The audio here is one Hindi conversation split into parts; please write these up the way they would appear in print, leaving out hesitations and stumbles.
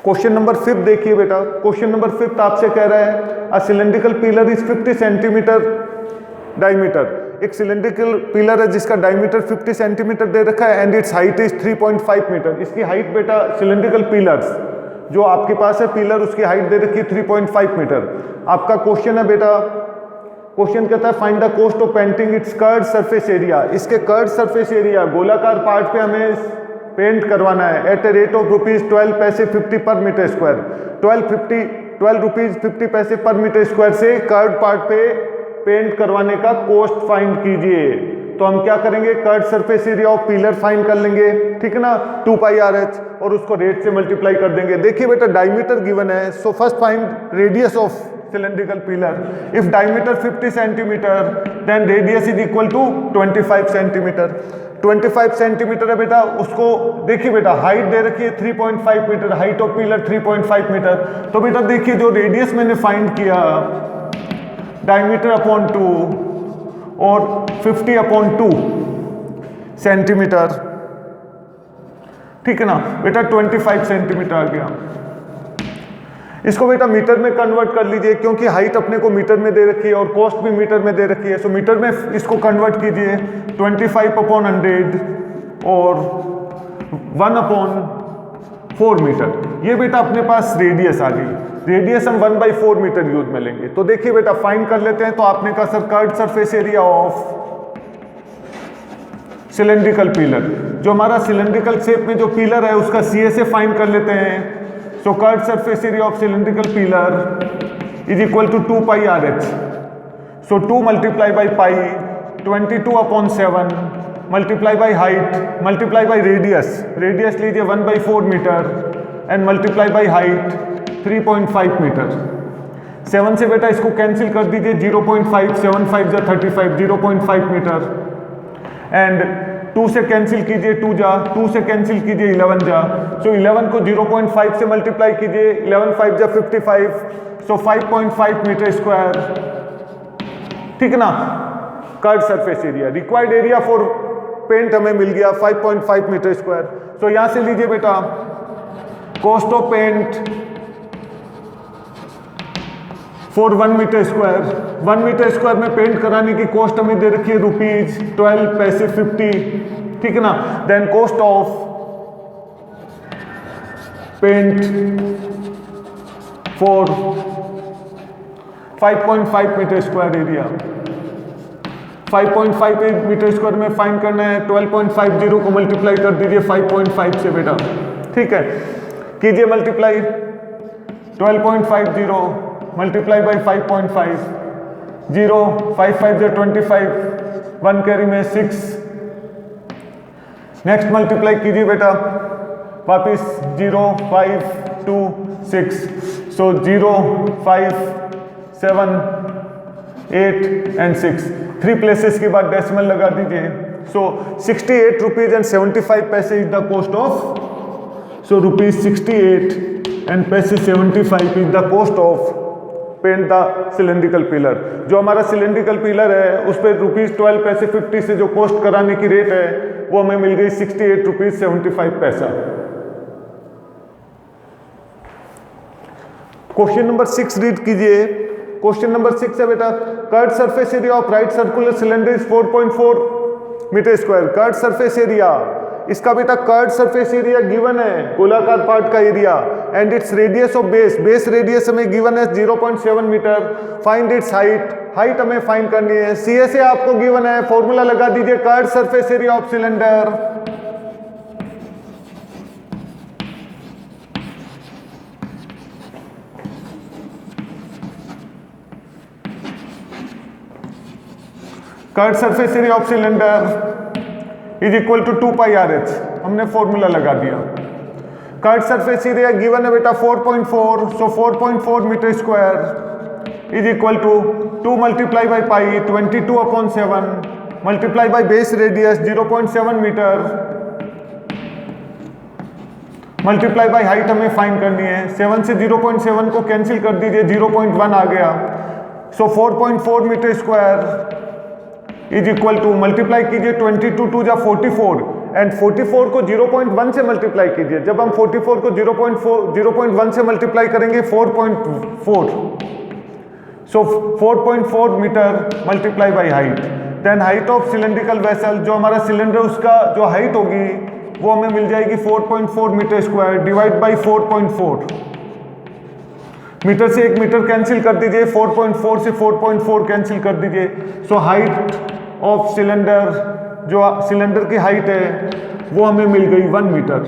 क्वेश्चन नंबर 5 देखिए बेटा। क्वेश्चन नंबर 5 आपसे कह रहा है a cylindrical pillar is 50 centimetre diameter. एक सिलेंड्रिकल पिलर है जिसका डायमीटर 50 सेंटीमीटर दे रखा है and its height is 3.5 metre. इसकी हाइट बेटा सिलेंड्रिकल पिलर्स जो आपके पास है पिलर उसकी हाइट दे रखी है 3.5 मीटर। आपका क्वेश्चन है बेटा, क्वेश्चन कहता है find the cost of painting its curved surface area. इसके कर्व्ड सरफेस एरिया गोलाकार पार्ट पे हमें पेंट करवाना है एट ए रेट ऑफ ₹12 पैसे 50 पर मीटर स्क्वायर। 12 रुपीज 50 पैसे पर मीटर स्क्वायर से कर्व्ड पार्ट पे पेंट करवाने का कॉस्ट फाइंड कीजिए। तो हम क्या करेंगे, curved surface area of pillar find कर लेंगे, ठीक है ना, 2πRH और उसको रेट से मल्टीप्लाई कर देंगे। देखिए बेटा डायमीटर गिवन है, so first find radius of cylindrical pillar. If diameter 50 centimeter, then radius is equal to 25 centimeter. 25 centimetre है बेटा। उसको देखिए बेटा हाइट दे रखी है 3.5 metre, height of pillar 3.5 metre. तो बेटा देखिए जो रेडियस मैंने फाइंड किया डायमीटर अपॉन 2 और 50 अपॉन 2 सेंटीमीटर, ठीक है ना बेटा, 25 सेंटीमीटर आ गया। इसको बेटा मीटर में कन्वर्ट कर लीजिए क्योंकि हाइट अपने को मीटर में दे रखी है और कॉस्ट भी मीटर में दे रखी है। सो मीटर में इसको कन्वर्ट कीजिए 25 अपॉन 100 और 1 अपॉन 4 मीटर। ये बेटा अपने पास रेडियस आ गई। रेडियस हम 1/4 मीटर यूज में लेंगे। तो देखिए बेटा फाइंड कर लेते हैं। तो आपने कहा sir curved surface area of cylindrical pillar, जो हमारा सिलेंड्रिकल शेप में जो पिलर है उसका CSA फाइंड कर लेते हैं। So curved surface area of cylindrical pillar is equal to 2πRH. So 2 multiply by pi, 22 upon 7 multiply by height multiply by radius. Radius लीजिए 1/4 metre and multiply by height 3.5 metre. 7 से बेटा इसको कैंसिल कर दीजिए, 0.5 7 5 जा 35, 0.5 मीटर एंड 2 से कैंसिल कीजिए 2 जा, 2 से कैंसिल कीजिए 11 जा। सो 11 को 0.5 से मल्टीप्लाई कीजिए, 11 5 जा 55, सो 5.5 मीटर स्क्वायर, ठीक है ना। Curved surface area required area for paint हमें मिल गया 5.5 मीटर स्क्वायर। सो यहां से लीजिए बेटा cost of paint for 1 metre square. 1 metre square में पेंट कराने की कॉस्ट हमें दे रखी है ₹12 पैसे 50, ठीक है ना। Then cost of paint for 5.5 metre square area. 5.5 metre square में फाइंड करना है। 12.50 को मल्टीप्लाई कर दीजिए 5.5 से बेटा, ठीक है, कीजिए मल्टीप्लाई। 12.50 मल्टीप्लाई बाई 5.5, 0 5 5 जो 25, 1 कैरी में 6। नेक्स्ट मल्टीप्लाई कीजिए बेटा वापिस 0 5 2 6, सो 0 5 7 8 एंड 6, 3 प्लेसेस के बाद डेसिमल लगा दीजिए। सो 68 rupees and 75 paise is the cost of, so ₹68 and paise 75 is the cost of paint the cylindrical pillar. जो हमारा सिलेंड्रिकल पिलर है उस पर ₹12 पैसे 50 से जो कॉस्ट कराने की रेट है वो हमें मिल गई 68 rupees 75 paisa. Question number 6 read कीजिए। क्वेश्चन नंबर 6 है बेटा curved surface area of right circular cylinder is 4.4 metre square. Curved surface area, इसका बेटा कर्व्ड सरफेस एरिया गिवन है, गोलाकार पार्ट का area, and its radius of base, base radius हमें गिवन है 0.7 metre. Find its height, height हमें फाइंड करनी है। CSA आपको गिवन है, फॉर्मूला लगा दीजिए curved surface area of cylinder. Curved surface area of cylinder is equal to 2πRH, हमने फॉर्मूला लगा दिया। कर्व्ड सरफेस एरिया गिवन है बेटा 4.4, so 4.4 metre square is equal to 2 multiply by pi 22 upon 7 multiply by base radius 0.7 metre multiply by height हमें फाइंड करनी है। 7 से 0.7 को कैंसिल कर दीजिए, 0.1 आ गया। So 4.4 metre square is equal to multiply कीजिए 22 2 जा 44 एंड 44 को 0.1 से मल्टीप्लाई कीजिए। जब हम 44 को 0.1 से मल्टीप्लाई करेंगे 4.4, so 4.4 metre multiply by height, then height of cylindrical vessel, जो हमारा सिलेंडर उसका जो हाइट होगी वो हमें मिल जाएगी 4.4 metre square divide by 4.4। Metre से 1 मीटर कैंसिल कर दीजिए, 4.4 से 4.4 कैंसिल कर दीजिए। सो हाइट ऑफ सिलेंडर, जो सिलेंडर की हाइट है वो हमें मिल गई 1 metre.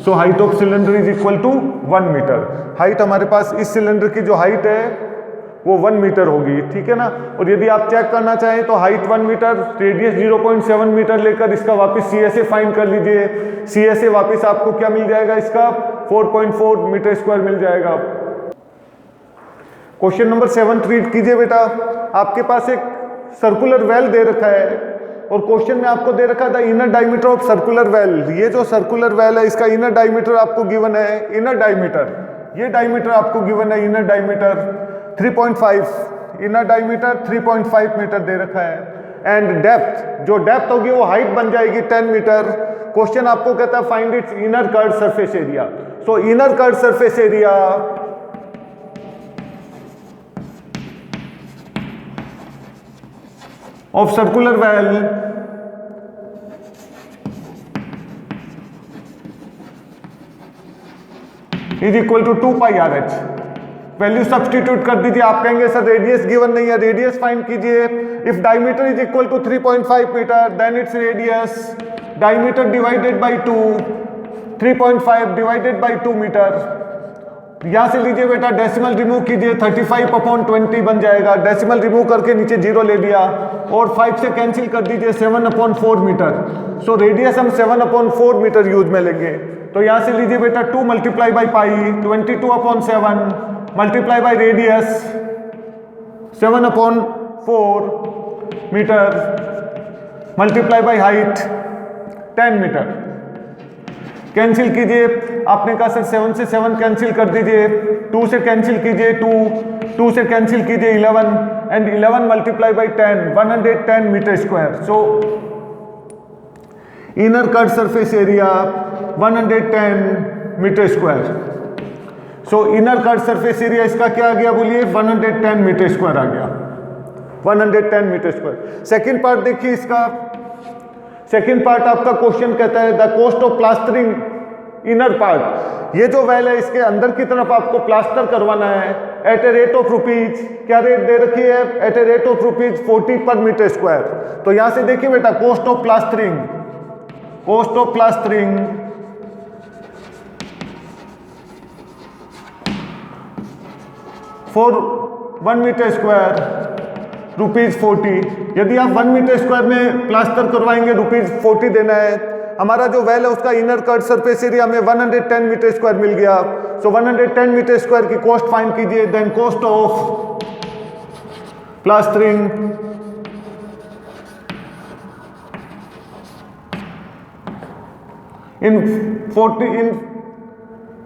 So height of cylinder is equal to 1 metre. Height हमारे पास इस सिलेंडर की जो हाइट है वो 1 मीटर होगी, ठीक है ना। और यदि आप चेक करना चाहें तो हाइट 1 मीटर, रेडियस 0.7 मीटर लेकर इसका वापस CSA फाइंड कर लीजिए। CSA वापस आपको क्या मिल जाएगा, इसका 4.4 मीटर स्क्वायर मिल जाएगा। क्वेश्चन नंबर 7 रीड कीजिए बेटा। आपके पास एक सर्कुलर वेल दे रखा है और क्वेश्चन में आपको दे रखा था inner diameter of circular well. ये जो सर्कुलर वेल है इसका इनर डायमीटर आपको गिवन है, इनर डायमीटर, ये डायमीटर आपको गिवन है, inner diameter 3.5, inner diameter 3.5 metre दे रखा है। एंड डेप्थ, जो डेप्थ होगी वो हाइट बन जाएगी 10 मीटर। क्वेश्चन आपको कहता है find its inner curve surface area. So inner curve surface area of circular well is equal to 2 pi RH। Value substitute कर दीजिए। आप कहेंगे सर रेडियस गिवन नहीं है, रेडियस फाइंड कीजिए। If diameter is equal to 3.5 metre then its radius diameter divided by 2, 3.5 divided by 2 metre. यहां से लीजिए बेटा, डेसिमल रिमूव कीजिए, 35/20 बन जाएगा। डेसिमल रिमूव करके नीचे 0 ले लिया और 5 से कैंसिल कर दीजिए, 7/4 मीटर। सो रेडियस हम 7/4 मीटर यूज में लेंगे। तो यहां से लीजिए बेटा 2 multiply by pi, 22/7 multiply by radius 7/4 metre multiply by height 10 metre. Cancel कीजिए, आपने कहा सर 7 से 7 कैंसिल कर दीजिए, 2 से कैंसिल कीजिए 2 से कैंसिल कीजिए 11 and 11 multiply by 10, 110 metre square. So inner curved surface area 110 metre square. So inner curved surface area इसका क्या आ गया बोलिए, 110 मीटर स्क्वायर आ गया, 110 मीटर स्क्वायर। सेकेंड पार्ट देखिए इसका। सेकेंड पार्ट आपका क्वेश्चन कहता है the cost of plastering inner part. ये जो वेल है इसके अंदर की तरफ आपको प्लास्टर करवाना है at a rate of rupees, क्या रेट दे रखी है, at a rate of rupees 40 per metre square. तो यहां से देखिए बेटा cost of plastering for 1 metre square ₹40। यदि आप 1 मीटर स्क्वायर में प्लास्टर करवाएंगे ₹40 देना है। हमारा जो वेल है उसका इनर कट सरफेस एरिया में 110 मीटर स्क्वायर मिल गया। सो 110 मीटर स्क्वायर की कॉस्ट फाइंड कीजिए। Then cost of plastering in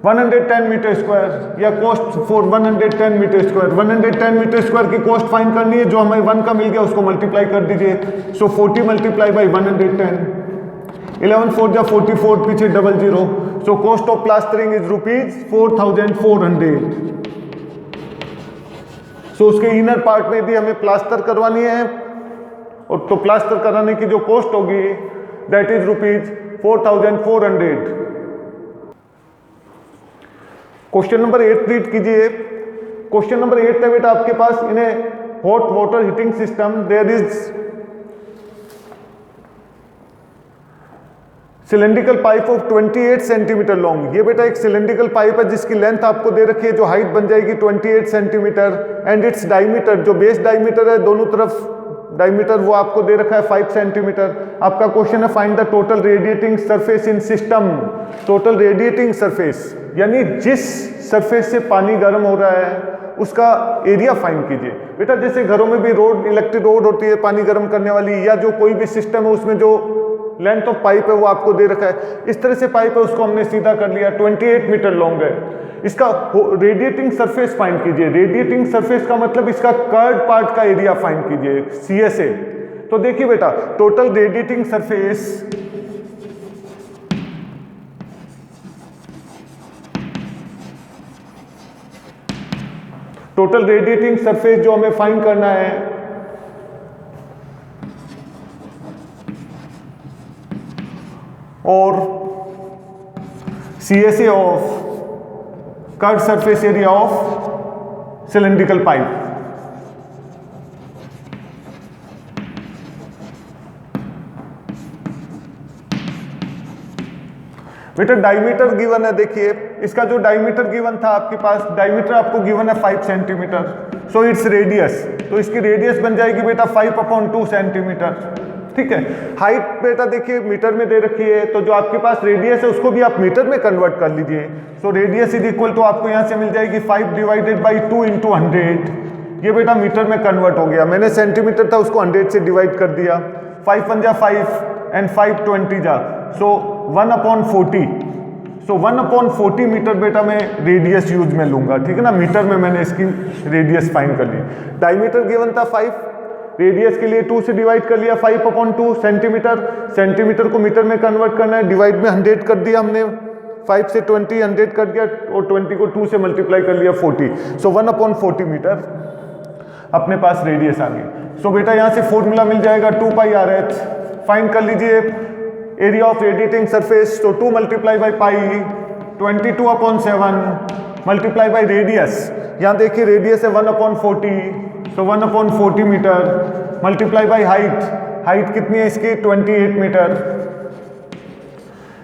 110 metre square या cost for 110 metre square. 110 metre square की कॉस्ट फाइंड करनी है, जो हमें 1 का मिल गया उसको मल्टीप्लाई कर दीजिए। सो 40 मल्टीप्लाई बाई 110, 11 4 जा 44, पीछे 00। So cost of plastering is ₹4400। सो उसके इनर पार्ट में भी हमें प्लास्टर करवानी है और तो प्लास्टर कराने की जो कॉस्ट होगी that is ₹4400। Question number 8 read कीजिए। क्वेश्चन नंबर 8 है बेटा आपके पास, in a hot water heating system there is cylindrical pipe of 28 centimetre long. ये बेटा एक सिलेंड्रिकल पाइप है जिसकी लेंथ आपको दे रखी है, जो हाइट बन जाएगी 28 सेंटीमीटर एंड इट्स डायमीटर, जो बेस डायमीटर है दोनों तरफ डायमीटर वो आपको दे रखा है 5 सेंटीमीटर। आपका क्वेश्चन है find the total radiating surface in system. Total radiating surface यानी जिस सरफेस से पानी गर्म हो रहा है उसका एरिया फाइंड कीजिए। बेटा जैसे घरों में भी रोड, इलेक्ट्रिक रोड होती है पानी गर्म करने वाली, या जो कोई भी सिस्टम है उसमें जो लेंथ ऑफ पाइप है वो आपको दे रखा है। इस तरह से पाइप है उसको हमने सीधा कर लिया, 28 मीटर लॉन्ग है। इसका रेडिएटिंग सरफेस फाइंड कीजिए। रेडिएटिंग सरफेस का मतलब इसका कर्ड पार्ट का एरिया फाइंड कीजिए, CSA। तो देखिए बेटा total radiating surface total radiating surface जो हमें फाइंड करना है, और CSA of curve surface area of cylindrical pipe. बेटा डायमीटर गिवन है, देखिए इसका जो डायमीटर गिवन था आपके पास, डायमीटर आपको गिवन है 5 सेंटीमीटर, सो इट्स रेडियस, तो इसकी रेडियस बन जाएगी बेटा 5/2 सेंटीमीटर। ठीक है, हाइट बेटा देखिए मीटर में दे रखी है, तो जो आपके पास रेडियस है उसको भी आप मीटर में कन्वर्ट कर लीजिए। So radius is equal to आपको यहाँ से मिल जाएगी 5 डिवाइडेड बाई 2 इंटू 100। ये बेटा मीटर में कन्वर्ट हो गया, मैंने सेंटीमीटर था उसको 100 से डिवाइड कर दिया। 5 1 जा 5 एंड 5 20 जा, सो 1/40, सो 1/40 मीटर बेटा मैं रेडियस यूज में लूंगा। ठीक है ना, मीटर में मैंने इसकी रेडियस फाइंड कर ली। डायमीटर गिवन था 5, रेडियस के लिए 2 से डिवाइड कर लिया 5/2 सेंटीमीटर, सेंटीमीटर को मीटर में कन्वर्ट करना है, डिवाइड में 100 कर दिया हमने, 5 से 20 100 कर दिया, और 20 को 2 से मल्टीप्लाई कर लिया 40, सो 1/40 मीटर अपने पास रेडियस आ गई। सो बेटा यहाँ से फॉर्मूला मिल जाएगा 2πRH, फाइंड कर लीजिए एरिया ऑफ रेडिएटिंग सरफेस, तो 2 multiply by pi 22/7 multiply by radius, यहाँ देखिए रेडियस है 1/40, so 1/40 metre multiply by height, height कितनी है इसकी 28 मीटर,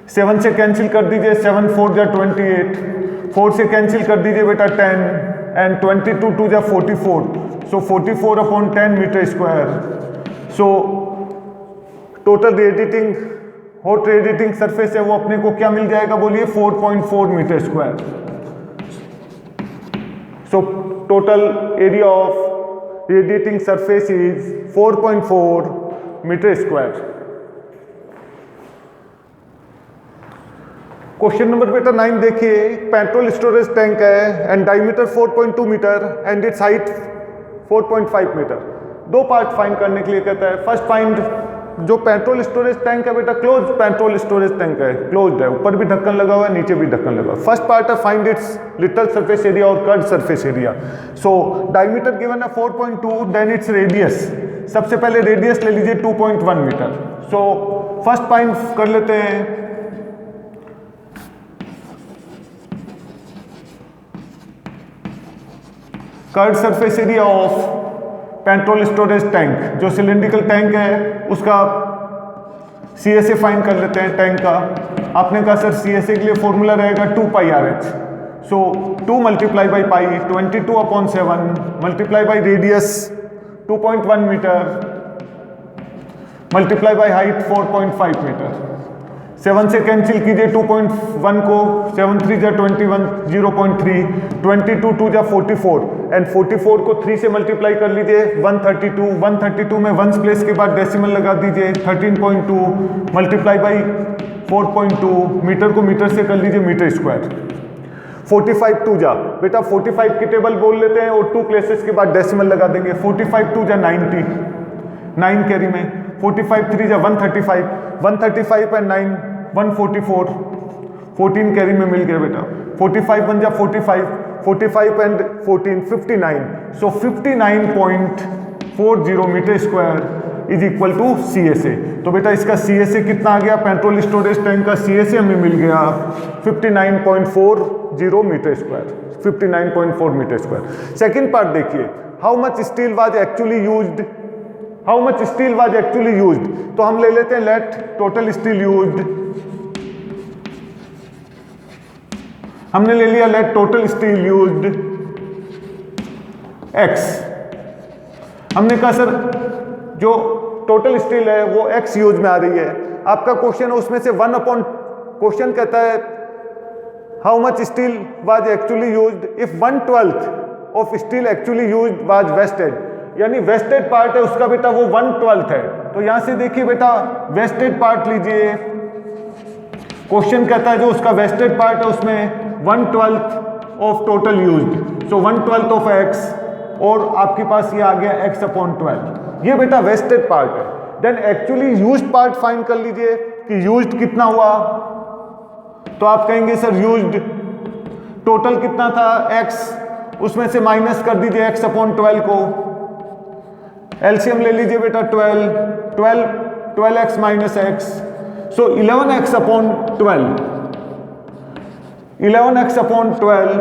7 से कैंसिल कर दीजिए, 7 4 जा 28, 4 से कैंसिल कर दीजिए बेटा 10, एंड 22 2 जा 44, so 44/10 metre square. So total radiating hot radiating surface है वो अपने को क्या मिल जाएगा बोलिए 4.4 metre square. So total area of radiating surface is 4.4 metre square. Question number बेटा 9 देखिए, पेट्रोल स्टोरेज टैंक है and diameter 4.2 metre and its height 4.5 metre. दो पार्ट फाइंड करने के लिए कहता है। फर्स्ट फाइंड जो पेट्रोल स्टोरेज टैंक है बेटा क्लोज पेट्रोल स्टोरेज टैंक है, क्लोज्ड है, ऊपर भी ढक्कन लगा हुआ है नीचे भी ढक्कन लगा हुआ है। फर्स्ट पार्ट है find its little surface area और curve surface area. So diameter given है 4.2, देन इट्स रेडियस, सबसे पहले रेडियस ले लीजिए 2.1 मीटर। सो फर्स्ट फाइंड कर लेते हैं, curve surface area of petrol storage tank, जो सिलेंड्रिकल टैंक है उसका CSA फाइंड कर लेते हैं टैंक का। आपने कहा सर CSA के लिए फॉर्मूला रहेगा 2πRH, so 2 multiply by pi 22/7 multiply by radius 2.1 metre multiply by height 4.5 metre. 7 से कैंसिल कीजिए 2.1 को, 7 3 जा 21, 0.3, 22 2 जा 44 एंड 44 को 3 से मल्टीप्लाई कर लीजिए 132, 132 में वंस प्लेस के बाद डेसिमल लगा दीजिए 13.2 मल्टीप्लाई बाई 4.2, मीटर को मीटर से कर लीजिए मीटर स्क्वायर। 45 2 जा बेटा 45 की टेबल बोल लेते हैं और 2 प्लेसेस के बाद डेसिमल लगा देंगे। 45 2 जा 90, 9 कैरी में, 45 3 जा 135, 135 एंड 9 144, 14 कैरी में मिल गया बेटा। 45 1 जा 45, 45 and 14 59, so 59.40 metre square is equal to CSA। तो बेटा इसका CSA कितना आ गया, पेट्रोल स्टोरेज टैंक का CSA हमें मिल गया 59.40 metre square, 59.4 metre square. Second part देखिए, how much steel was actually used, how much steel was actually used, तो हम ले लेते हैं लेट टोटल स्टील यूज्ड, हमने ले लिया let total steel used X। हमने कहा सर जो टोटल स्टील है वो X यूज में आ रही है। आपका क्वेश्चन है उसमें से क्वेश्चन कहता है how much steel was actually used if 1/12 of steel actually used was wasted, यानी वेस्टेड पार्ट है उसका बेटा वो 1/12 है। तो यहां से देखिए बेटा वेस्टेड पार्ट लीजिए, क्वेश्चन कहता है जो उसका वेस्टेड पार्ट है उसमें 1/12 of total used, so 1/12 of X, और आपके पास ये आ गया X/12, ये बेटा वेस्टेड पार्ट है। Then actually used part find कर लीजिए कि यूज्ड कितना हुआ, तो आप कहेंगे सर यूज्ड टोटल कितना था X उसमें से माइनस कर दीजिए x अपॉन 12 को, एलसीएम ले लीजिए बेटा 12x माइनस एक्स, सो 11x अपॉन 12,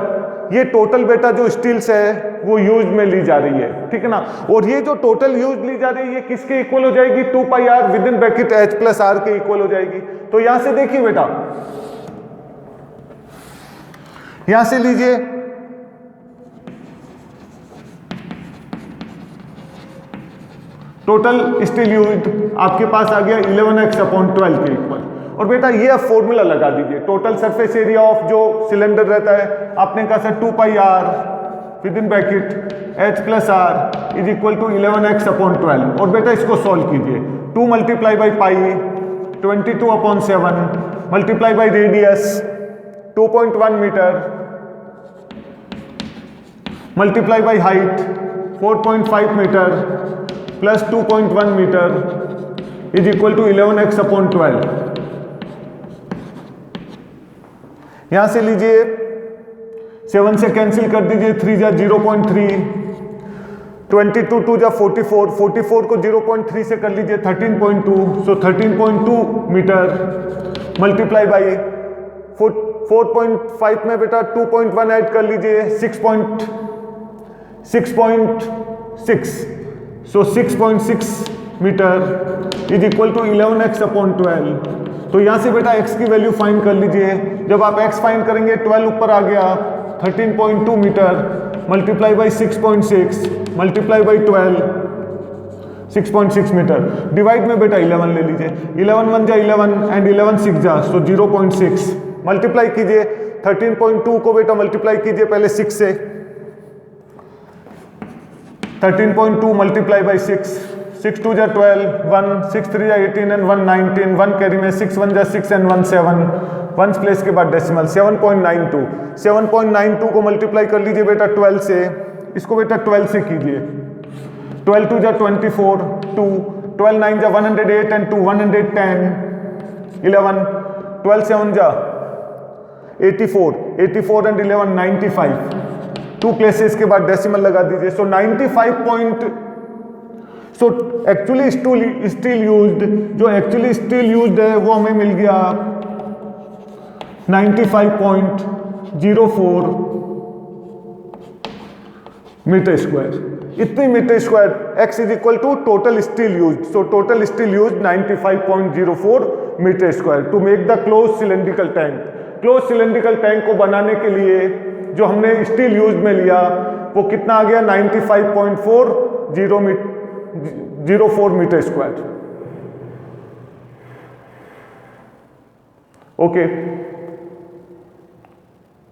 ये टोटल बेटा जो स्टील्स है वो यूज में ली जा रही है, ठीक है ना। और ये जो टोटल यूज ली जा रही है किसके इक्वल हो जाएगी, 2 pi R with in bracket H plus R के इक्वल हो जाएगी। तो यहां से देखिए बेटा, यहां से लीजिए टोटल स्टील यूज आपके पास आ गया 11x अपॉन 12 के इक्वल। और बेटा ये आप फॉर्मूला लगा दीजिए, टोटल सरफेस एरिया ऑफ जो सिलेंडर रहता है आपने कहा sir 2 pi R with in bracket H plus R is equal to 11x upon 12। और बेटा इसको सॉल्व कीजिए, 2 multiply by pi 22 upon 7 multiply by radius 2.1 metre multiply by height 4.5 metre plus 2.1 metre is equal to 11x upon 12। यहां से लीजिए 7 से कैंसिल कर दीजिए, 3 जा 0.3, 22 2 जा 44, 44 को 0.3 से कर लीजिए 13.2, सो 13.2 मीटर मल्टीप्लाई बाई 4.5 में बेटा 2.1 ऐड कर लीजिए 6.6, so 6.6 metre is equal to 11x upon 12। तो यहां से बेटा x की वैल्यू फाइंड कर लीजिए, जब आप x फाइंड करेंगे 12 ऊपर आ गया 13.2 metre multiply by 6.6 multiply by 12 6.6 metre divide में बेटा 11 ले लीजिए, 11 1 जा 11 एंड 11 6 जा, सो 0.6 मल्टीप्लाई कीजिए 13.2 को बेटा मल्टीप्लाई कीजिए पहले 6 से, 13.2 मल्टीप्लाई बाई 6, 6 2 जा 12, 1 6 3 जा 18 एंड 1 19, 1 कैरी में 6 1 जा 6 एंड 1 7, 1 प्लेस के बाद डेसिमल 7.92, 7.92 को मल्टीप्लाई कर लीजिए बेटा 12 से, इसको बेटा 12 से कीजिए, 12 2 जा 24, 2 12 9 जा 108 एंड 2 110, 11 12 7 जा 84, 84 एंड 11 95, 2 प्लेसेस के बाद डेसिमल लगा दीजिए, so 95 so actually steel used, जो एक्चुअली स्टील यूज्ड है वो हमें मिल गया 95.04 मीटर स्क्वायर। इतनी metre square x is equal to total steel used, so total steel used 95.04 metre square to make the close cylindrical tank. Close cylindrical tank को बनाने के लिए जो हमने स्टील यूज में लिया वो कितना आ गया 95.04 मीटर स्क्वायर। ओके